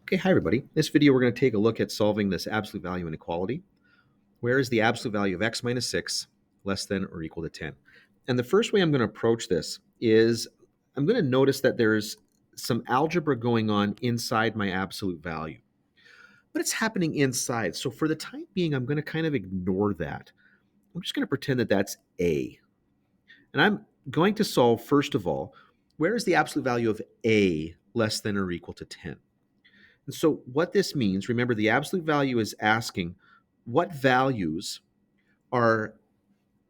Okay, hi everybody. In this video, we're going to take a look at solving this absolute value inequality. Where is the absolute value of x minus 6 less than or equal to 10? And the first way I'm going to approach this is I'm going to notice that there's some algebra going on inside my absolute value. But it's happening inside. So for the time being, I'm going to kind of ignore that. I'm just going to pretend that that's a. And I'm going to solve, first of all, where is the absolute value of a less than or equal to 10? And so, what this means, remember, the absolute value is asking what values are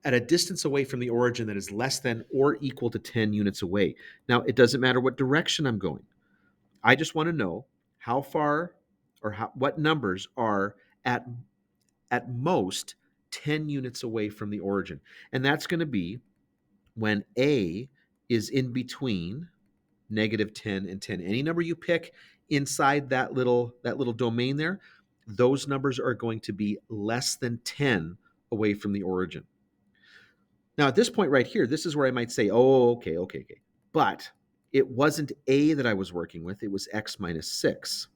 at a distance away from the origin that is less than or equal to 10 units away. Now, it doesn't matter what direction I'm going. I just want to know how far or what numbers are at, at most 10 units away from the origin. And that's going to be when A is in between negative 10 and 10. Any number you pick inside that little domain there, those numbers are going to be less than 10 away from the origin. Now at this point right here, this is where I might say, oh, okay. But it wasn't a that I was working with, it was x minus 6.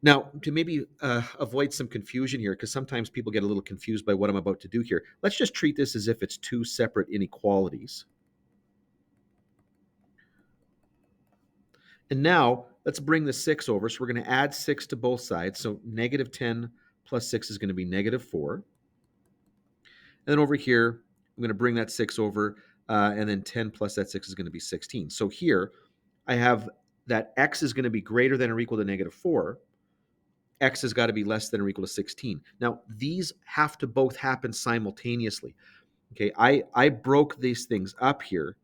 Now, to maybe avoid some confusion here, because sometimes people get a little confused by what I'm about to do here, let's just treat this as if it's two separate inequalities. And now let's bring the 6 over. So we're going to add 6 to both sides. So negative 10 plus 6 is going to be negative 4. And then over here, I'm going to bring that 6 over, and then 10 plus that 6 is going to be 16. So here, I have that x is going to be greater than or equal to negative 4. X has got to be less than or equal to 16. Now, these have to both happen simultaneously. Okay, I broke these things up here,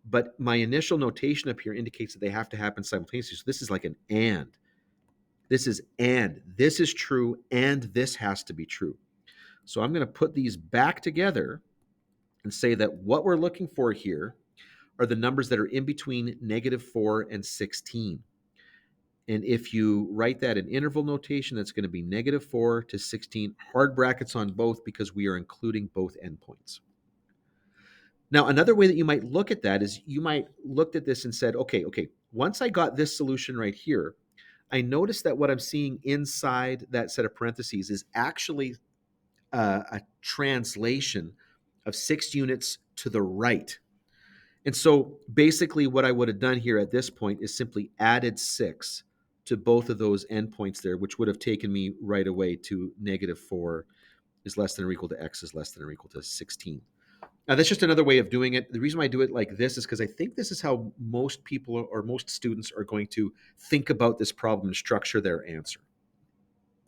but my initial notation up here indicates that they have to happen simultaneously. So this is like an and. This is and. This is true, and this has to be true. So I'm going to put these back together and say that what we're looking for here are the numbers that are in between negative 4 and 16. And if you write that in interval notation, that's going to be negative 4 to 16, hard brackets on both because we are including both endpoints. Now, another way that you might look at that is you might looked at this and said, okay, once I got this solution right here, I noticed that what I'm seeing inside that set of parentheses is actually a translation of 6 units to the right. And so basically what I would have done here at this point is simply added 6 to both of those endpoints there, which would have taken me right away to negative 4 is less than or equal to x is less than or equal to 16. Now, that's just another way of doing it. The reason why I do it like this is because I think this is how most people or most students are going to think about this problem and structure their answer.